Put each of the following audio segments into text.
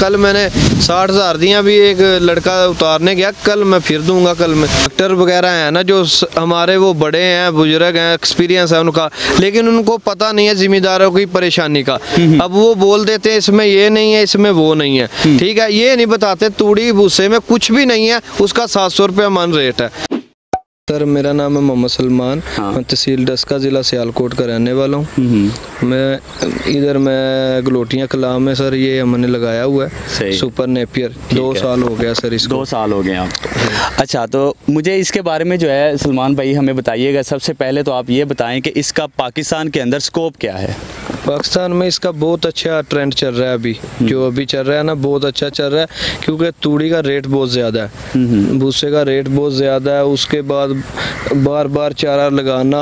कल मैंने 60,000 दिया, अभी एक लड़का उतारने गया, कल मैं फिर दूंगा। कल में डॉक्टर वगैरह हैं ना जो हमारे वो बड़े हैं, बुजुर्ग हैं, एक्सपीरियंस है उनका, लेकिन उनको पता नहीं है जिम्मेदारों की परेशानी का। अब वो बोल देते हैं इसमें ये नहीं है, इसमें वो नहीं है, ठीक है, ये नहीं बताते तूड़ी भूसे में कुछ भी नहीं है, उसका 700 रुपया मन रेट है। सर मेरा नाम है मोहम्मद सलमान, मैं तहसील डस्का, ज़िला सियालकोट का रहने वाला हूँ। मैं गलोटियाँ कलाम में सर ये हमने लगाया हुआ है सुपर नेपियर, 2 साल हो गया सर इसको। 2 साल हो गए आप। अच्छा, तो मुझे इसके बारे में जो है सलमान भाई हमें बताइएगा। सबसे पहले तो आप ये बताएं कि इसका पाकिस्तान के अंदर स्कोप क्या है। पाकिस्तान में इसका बहुत अच्छा ट्रेंड चल रहा है अभी, जो अभी चल रहा है ना बहुत अच्छा चल रहा है, क्योंकि तूड़ी का रेट बहुत ज़्यादा है, भूसे का रेट बहुत ज़्यादा है। उसके बाद बार बार चारा लगाना,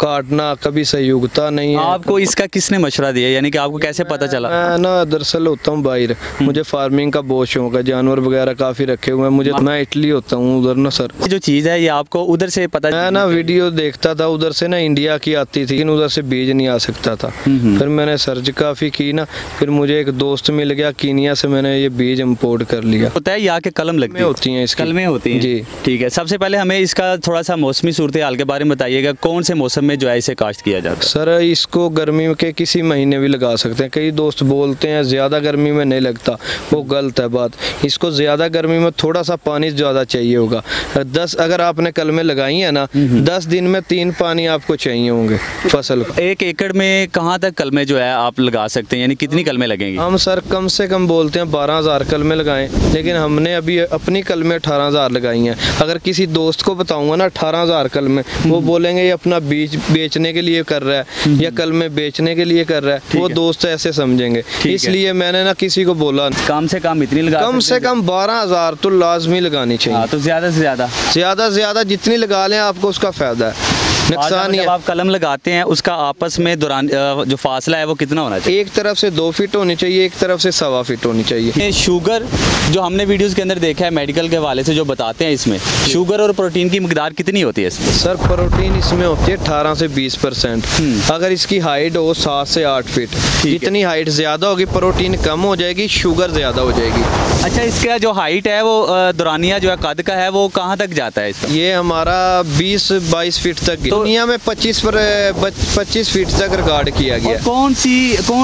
काटना, कभी सही उगता नहीं है। आपको इसका किसने मशवरा दिया, यानी कि आपको कैसे पता चला? मैं ना दरअसल होता हूँ बाहर, मुझे फार्मिंग का बहुत शौक है, जानवर वगैरह काफ़ी रखे हुए हैं। मैं इटली होता हूँ उधर ना सर। जो चीज़ है ये आपको उधर से पता? मैं ना वीडियो देखता था उधर से ना, इंडिया की आती थी, लेकिन उधर से बीज नहीं आ सकता था। फिर मैंने सर्च काफ़ी की ना, फिर मुझे एक दोस्त मिल गया कीनिया से, मैंने ये बीज इम्पोर्ट कर लिया। होता है यहाँ के कलम लगती होती हैं, इसकी कलमें होती हैं जी। ठीक है, सबसे पहले हमें इसका थोड़ा सा मौसमी सूरत हाल के बारे में बताइएगा, कौन से मौसम में जो है इसे काश्त किया जाता है? सर इसको गर्मी के किसी महीने भी लगा सकते हैं। कई दोस्त बोलते हैं ज़्यादा गर्मी में नहीं लगता, वो गलत है बात। इसको ज़्यादा गर्मी में थोड़ा सा पानी ज़्यादा चाहिए होगा। 10 अगर आपने कलमें लगाई हैं ना, 10 दिन में 3 पानी आपको चाहिए होंगे फसल को। 1 एकड़ में कहाँ तक कलमें जो है आप लगा सकते हैं, यानी कितनी कलमें लगेंगी? हम सर कम से कम बोलते हैं 12,000 कलमें लगाएं, लेकिन हमने अभी अपनी कलमें 18,000 लगाई हैं। अगर किसी दोस्त को बताऊंगा ना 18,000 कलमें, वो बोलेंगे ये अपना बीज बेचने के लिए कर रहा है या कलमें बेचने के लिए कर रहा है, वो दोस्त ऐसे समझेंगे। इसलिए मैंने ना किसी को बोला कम से कम इतनी लगा, कम से कम 12,000 तो लाजमी लगानी चाहिए। तो ज़्यादा से ज़्यादा जितनी लगा लें आपको उसका फ़ायदा है, नुकसान नहीं है। आप कलम लगाते हैं उसका आपस में दौरान जो फासला है वो कितना होना चाहिए? एक तरफ से 2 फीट होनी चाहिए, एक तरफ से 1.25 फीट होनी चाहिए। शुगर जो हमने वीडियोस के अंदर देखा है मेडिकल के हवाले से जो बताते हैं, इसमें शुगर और प्रोटीन की मिकदार कितनी होती है इसमें? सर प्रोटीन इसमें होती है 18 से 20%। अगर इसकी हाइट हो 7 से 8 फीट, जितनी हाइट ज़्यादा होगी प्रोटीन कम हो जाएगी, शुगर ज़्यादा हो जाएगी। अच्छा, इसका जो हाइट है वो दौरानिया जो है कद का है वो कहाँ तक जाता है इसका? ये हमारा 20-22 फीट तक, दुनिया में 25 फीट तक रिकॉर्ड किया गया। कौन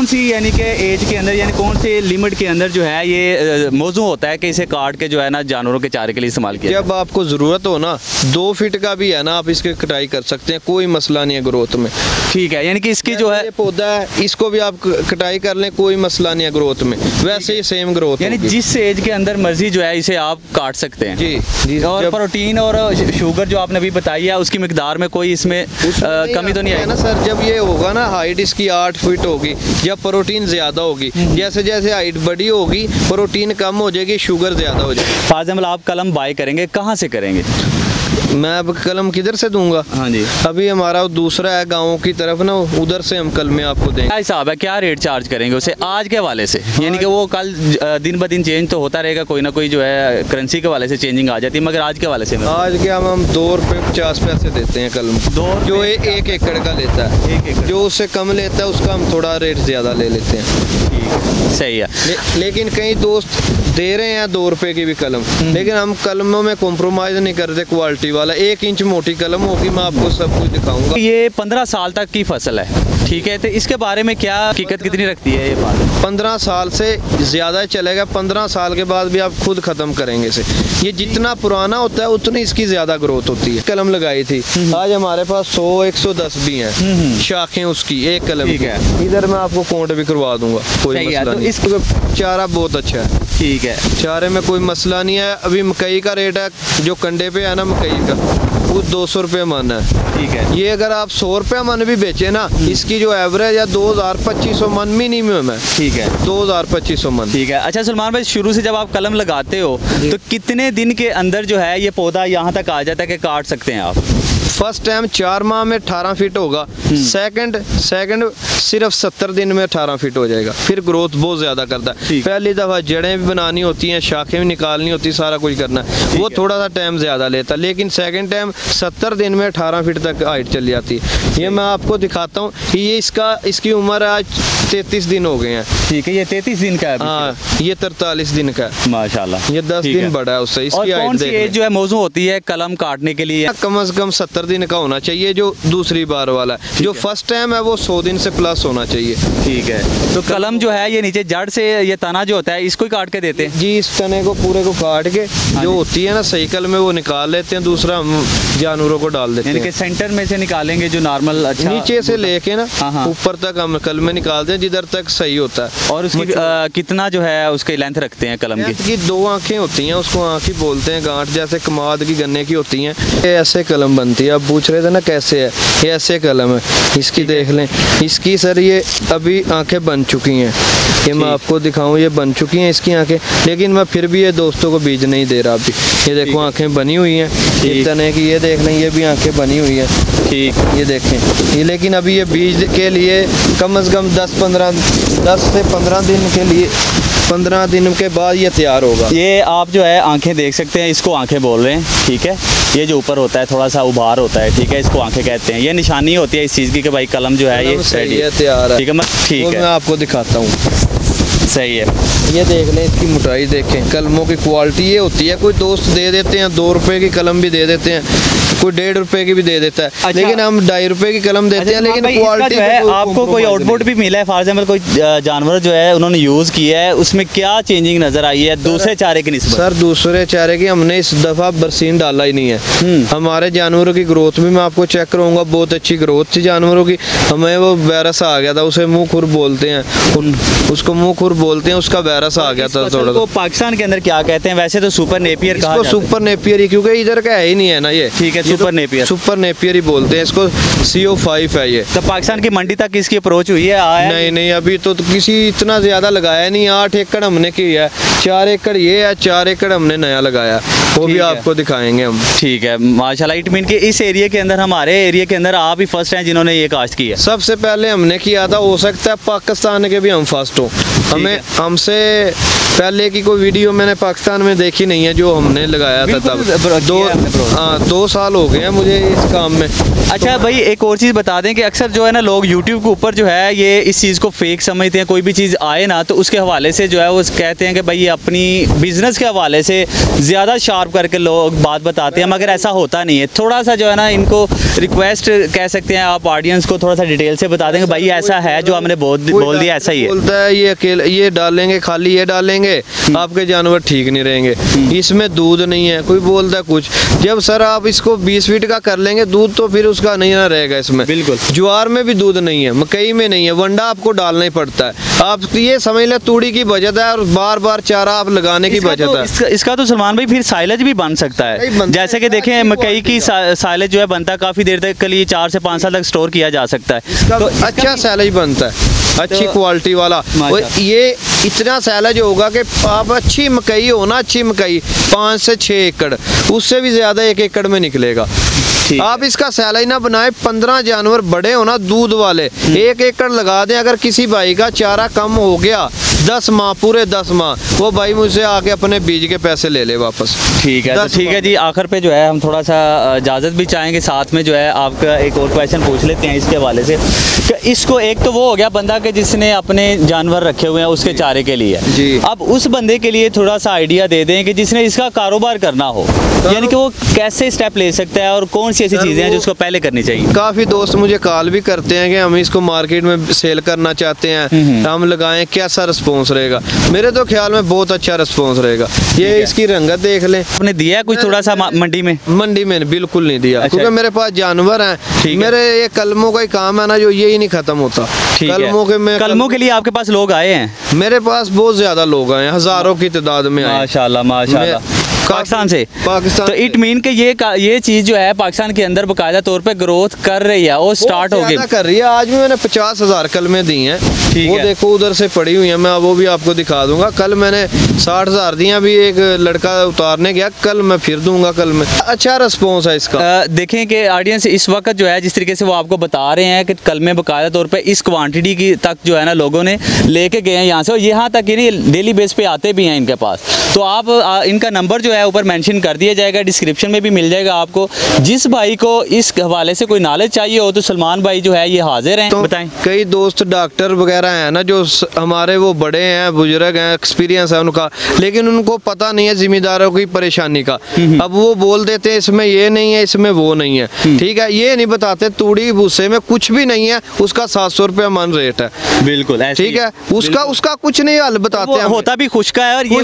सी यानी कि एज के अंदर, यानी कौन से लिमिट के अंदर जो है ये मौजू होता है कि इसे काट के जो है ना जानवरों के चारे के लिए इस्तेमाल किया? जब आपको ज़रूरत हो ना, 2 फीट का भी है ना, आप इसकी कटाई कर सकते हैं, कोई मसला नहीं है ग्रोथ में। ठीक है, यानी कि इसकी जो है पौधा है इसको भी आप कटाई कर लें, कोई मसला नहीं है ग्रोथ में, वैसे ही सेम ग्रोथ, यानी जिस एज के अंदर मर्जी जो है इसे आप काट सकते हैं। जी। और प्रोटीन और शुगर जो आपने अभी बताई है उसकी मिकदार में कोई इसमें कमी तो नहीं है ना सर? जब ये होगा ना, हाइट इसकी 8 फीट होगी, जब प्रोटीन ज़्यादा होगी, जैसे जैसे हाइट बड़ी होगी प्रोटीन कम हो जाएगी, शुगर ज़्यादा हो जाएगी। फॉर एग्जाम्पल आप कलम बाय करेंगे, कहाँ से करेंगे? मैं अब कलम किधर से दूंगा? हाँ जी, अभी हमारा दूसरा है गाँव की तरफ ना, उधर से हम कलमें आपको देंगे। क्या हिसाब है, क्या रेट चार्ज करेंगे उसे आज के हवाले से? यानी कि वो कल दिन ब दिन चेंज तो होता रहेगा, कोई ना कोई जो है करेंसी के हवाले से चेंजिंग आ जाती है, मगर आज के हवाले से आज के हम 2 रुपये 50 पैसे देते हैं कलम, जो 1 एकड़ का लेता है। 1 एकड़ जो उससे कम लेता है उसका हम थोड़ा रेट ज़्यादा ले लेते हैं। सही है। लेकिन कई दोस्त दे रहे हैं 2 रुपये की भी कलम, लेकिन हम कलमों में कॉम्प्रोमाइज़ नहीं करते, क्वालिटी वाला 1 इंच मोटी कलम होगी, मैं आपको सब कुछ दिखाऊंगा। ये 15 साल तक की फसल है, ठीक है, तो इसके बारे में क्या हकीकत कितनी रखती है ये बात? 15 साल से ज़्यादा चलेगा, 15 साल के बाद भी आप खुद ख़त्म करेंगे इसे। ये जितना पुराना होता है उतनी इसकी ज़्यादा ग्रोथ होती है। कलम लगाई थी, आज हमारे पास 100-110 भी हैं शाखें उसकी, एक कलम की। इधर मैं आपको काउंट भी करवा दूंगा, कोई मसला नहीं। इसका चारा बहुत अच्छा है, ठीक है, चारे में कोई मसला नहीं है। अभी मकई का रेट है जो कंडे पे है ना मकई का, वो 200 रुपये मन है, ठीक है। ये अगर आप 100 रुपये मन भी बेचे ना, इसकी जो एवरेज है 2,2500 मन मिनिमम है, ठीक है, 2,2500 मन, ठीक है। अच्छा सलमान भाई, शुरू से जब आप कलम लगाते हो तो कितने दिन के अंदर जो है ये पौधा यहाँ तक आ जाता है कि काट सकते हैं आप? फर्स्ट टाइम 4 माह में 18 फीट होगा, सेकंड सिर्फ 70 दिन में 18 फीट हो जाएगा। फिर ग्रोथ बहुत ज़्यादा करता है। पहली दफ़ा जड़ें भी बनानी होती हैं, शाखें भी निकालनी होती है, सारा कुछ करना है, वो थोड़ा सा टाइम ज़्यादा लेता है। लेकिन सेकंड टाइम 70 दिन में 18 फीट तक हाइट चली जाती है। ये मैं आपको दिखाता हूँ कि ये इसकी उम्र आज 33 दिन हो गए हैं। ठीक है, ये 33 दिन का है। हाँ, ये 43 दिन का है माशाल्लाह। ये 10 दिन बड़ा है उससे। इसकी और कौन सी एज जो है मौजूद होती है कलम काटने के लिए? कम से कम 70 दिन का होना चाहिए जो दूसरी बार वाला है। जो फर्स्ट टाइम है वो 100 दिन से प्लस होना चाहिए। ठीक है, तो कलम जो है ये नीचे जड़ से ये तना जो होता है इसको ही काट के देते हैं? जी, इस तने को पूरे को काट के जो होती है ना सही कल में वो निकाल लेते हैं, दूसरा हम जानवरों को डाल देते हैं। सेंटर में से निकालेंगे जो नॉर्मल अच्छा नीचे से लेके ना ऊपर तक हम कल में निकालते हैं जिधर तक सही होता है। और उसकी कितना जो है उसकी लेंथ रखते हैं कलम की? 2 आंखें होती हैं, उसको आँख ही बोलते हैं, गांठ जैसे कमाद की गन्ने की होती हैं। ये ऐसे कलम बनती है। अब पूछ रहे थे ना कैसे है, ये ऐसे कलम है। इसकी देख लें, इसकी सर ये अभी आंखें बन चुकी हैं। ये मैं आपको दिखाऊं, ये बन चुकी हैं इसकी आंखें, लेकिन मैं फिर भी ये दोस्तों को बीज नहीं दे रहा अभी। ये देखो आंखें बनी हुई हैं इस तरह की, ये देख लें, ये भी आंखें बनी हुई हैं। ठीक, ये देखें ये, लेकिन अभी ये बीज के लिए कम से कम 10 से 15 दिन के लिए, 15 दिन के बाद ये तैयार होगा। ये आप जो है आंखें देख सकते हैं, इसको आंखें बोल रहे हैं। ठीक है, ये जो ऊपर होता है थोड़ा सा उभार होता है, ठीक है, इसको आंखें कहते हैं। ये निशानी होती है इस चीज़ की कि भाई कलम जो है ये सही है, तैयार है। ठीक है, ठीक है, मैं आपको दिखाता हूँ। सही है, ये देख लें, इसकी मोटाई देखें, कलमों की क्वालिटी ये होती है। कोई दोस्त दे देते हैं 2 रुपए की कलम भी दे देते हैं, कोई 1.5 रुपए की भी दे देता है। अच्छा, लेकिन हम 2.5 रुपए की कलम देते हैं, लेकिन क्वालिटी है। आपको कोई आउटपुट भी मिला है? फॉर एग्जाम्पल कोई जानवर जो है उन्होंने यूज़ किया है, उसमें क्या चेंजिंग नजर आई है दूसरे चारे की निस्बत? सर, दूसरे चारे की हमने इस दफ़ा बरसीन डाला ही नहीं है। हमारे जानवरों की ग्रोथ भी मैं आपको चेक करूँगा, बहुत अच्छी ग्रोथ थी जानवरों की। हमें वो वायरस आ गया था, उसे मुँह खुर बोलते हैं, उसको मुँह खुर बोलते हैं, उसका वायरस आ गया था थोड़ा। तो पाकिस्तान के अंदर क्या कहते हैं? वैसे तो सुपर नेपियर कहा जाता है। सुपर नेपियर ही, क्योंकि इधर का है ही नहीं है ना ये। ठीक है, सुपर नेपियर, सुपर नेपियर ही बोलते हैं इसको। CO5 है ये। तो पाकिस्तान की मंडी तक इसकी अप्रोच हुई है? नहीं, अभी तो किसी इतना ज्यादा लगाया नहीं। 8 एकड़ हमने की है, 4 एकड़ ये है, 4 एकड़ हमने नया लगाया, वो भी आपको दिखाएंगे हम। ठीक है, माशाल्लाह। इट मीन कि इस एरिया के अंदर, हमारे एरिया के अंदर आप ही फर्स्ट हैं जिन्होंने ये काश्त किया? सबसे पहले हमने किया था, हो सकता है पाकिस्तान के भी हम फर्स्ट हो। हमसे पहले की कोई वीडियो मैंने पाकिस्तान में देखी नहीं है जो हमने लगाया था तब। 2 साल हो गए हैं मुझे इस काम में। अच्छा भाई, एक और चीज़ बता दें कि अक्सर जो है ना लोग YouTube के ऊपर जो है ये इस चीज़ को फेक समझते हैं। कोई भी चीज़ आए ना तो उसके हवाले से जो है वो कहते हैं कि भाई ये अपनी बिजनेस के हवाले से ज़्यादा शार्प करके लोग बात बताते हैं, मगर ऐसा होता नहीं है। थोड़ा सा जो है ना इनको रिक्वेस्ट कह सकते हैं, आप ऑडियंस को थोड़ा सा डिटेल से बता देंगे भाई ऐसा है जो हमने बोल दिया ऐसा ही है। बोलता है ये अकेले ये डालेंगे, खाली ये डालेंगे, आपके जानवर ठीक नहीं रहेंगे, इसमें दूध नहीं है, कोई बोलता है कुछ। जब सर आप इसको 20 फीट का कर लेंगे दूध, तो फिर उसका नहीं ना रहेगा इसमें। बिल्कुल, ज्वार में भी दूध नहीं है, मकई में नहीं है, वंडा आपको डालना ही पड़ता है। आप ये समझ ले तूड़ी की बचत है और बार बार चारा आप लगाने की बचत है। इसका तो सलमान भाई फिर साइलेज भी बन सकता है। जैसे कि देखें मकई की साइलेज जो है बनता है काफी देर तक के लिए, 4 से 5 साल तक स्टोर किया जा सकता है। तो अच्छा साइलेज बनता है, अच्छी क्वालिटी वाला। ये इतना सैलज होगा कि आप अच्छी मकई हो ना, अच्छी मकई 5 से 6 एकड़, उससे भी ज्यादा 1 एकड़ में निकलेगा। आप इसका सैलज ना बनाए, 15 जानवर बड़े हो ना दूध वाले, 1 एकड़ लगा दें। अगर किसी भाई का चारा कम हो गया 10 माह, पूरे 10 माह, वो भाई मुझसे आके अपने बीज के पैसे ले ले वापस। ठीक है, तो ठीक है जी। आखिर पे जो है हम थोड़ा सा इजाज़त भी चाहेंगे, साथ में जो है आपका एक और क्वेश्चन पूछ लेते हैं इसके हवाले से कि इसको, एक तो वो हो गया बंदा के जिसने अपने जानवर रखे हुए हैं उसके चारे के लिए जी। अब उस बंदे के लिए थोड़ा सा आइडिया दे दें कि जिसने इसका कारोबार करना हो, यानी कि वो कैसे स्टेप ले सकता है और कौन सी ऐसी चीज़ें हैं जो उसको पहले करनी चाहिए। काफ़ी दोस्त मुझे कॉल भी करते हैं कि हम इसको मार्केट में सेल करना चाहते हैं, हम लगाएं, कैसा रिस्पॉन्स रहेगा। मेरे तो ख्याल में बहुत अच्छा रिस्पॉन्स रहेगा। ये इसकी रंगत देख लें। आपने दिया कुछ थोड़ा सा मंडी में? मंडी में बिल्कुल नहीं दिया, क्योंकि मेरे पास जानवर हैं। मेरे ये कलमों का ही काम है ना, जो यही नहीं खत्म होता। कलमों के लिए आपके पास लोग आए हैं? मेरे पास बहुत ज्यादा लोग आए हैं, हजारों की तादाद में। माशाल्लाह माशाल्लाह। पाकिस्तान से। पाकिस्तान तो इट मीन कि ये चीज़ जो है पाकिस्तान के अंदर बाकायदा तौर पे ग्रोथ कर रही है और स्टार्ट हो गई कर रही है। आज भी मैंने 50,000 कलमें दी हैं, वो देखो उधर से पड़ी हुई हैं, मैं वो भी आपको दिखा दूंगा। कल मैंने 60,000 दी, अभी एक लड़का उतारने गया, कल मैं फिर दूंगा। कल में अच्छा रिस्पॉन्स है इसका। देखें कि ऑडियंस इस वक्त जो है जिस तरीके से वो आपको बता रहे हैं कि कलमे बाकायदा तौर पे इस क्वांटिटी की तक जो है ना लोगों ने लेके गए हैं यहाँ से, और यहाँ तक ही नहीं डेली बेस पे आते भी हैं इनके पास। तो आप इनका नंबर जो है ऊपर मेंशन कर दिया जाएगा, डिस्क्रिप्शन में भी मिल जाएगा आपको। जिस भाई को इस हवाले से कोई नॉलेज चाहिए हो तो सलमान भाई जो है ये हाजिर हैं। तो बताएं, कई दोस्त डॉक्टर वगैरह हैं ना जो हमारे वो बड़े हैं, बुजुर्ग हैं, एक्सपीरियंस है उनका, लेकिन उनको पता नहीं है जिम्मेदारों की परेशानी का। अब वो बोल देते हैं इसमें ये नहीं है, इसमें वो नहीं है, ठीक है, ये नहीं बताते तूड़ी भूसे में कुछ भी नहीं है, उसका 700 रुपया मन रेट है। बिल्कुल ठीक है, उसका कुछ नहीं हल बताते हैं। होता भी खुश का है और ये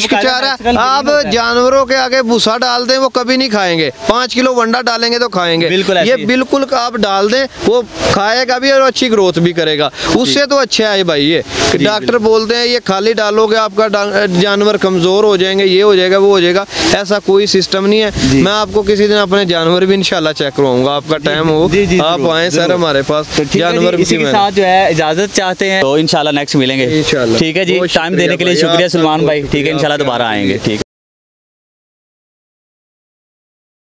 आप जानवरों के आगे भूसा डाल दें वो कभी नहीं खाएंगे, 5 किलो वंडा डालेंगे तो खाएंगे। ये बिल्कुल आप डाल दें वो खाएगा भी और अच्छी ग्रोथ भी करेगा, उससे तो अच्छा है भाई। ये डॉक्टर बोलते हैं ये खाली डालोगे आपका जानवर कमजोर हो जाएंगे, ये हो जाएगा, वो हो जाएगा, ऐसा कोई सिस्टम नहीं है। मैं आपको किसी दिन अपने जानवर भी इंशाल्लाह चेक करवाऊंगा, आपका टाइम हो आप आए सर हमारे पास। जानवर इसी के साथ जो है इजाजत चाहते हैं, तो इंशाल्लाह नेक्स्ट मिलेंगे। ठीक है जी, टाइम देने के लिए शुक्रिया सलमान भाई। ठीक है, इंशाल्लाह दोबारा आएंगे। ठीक।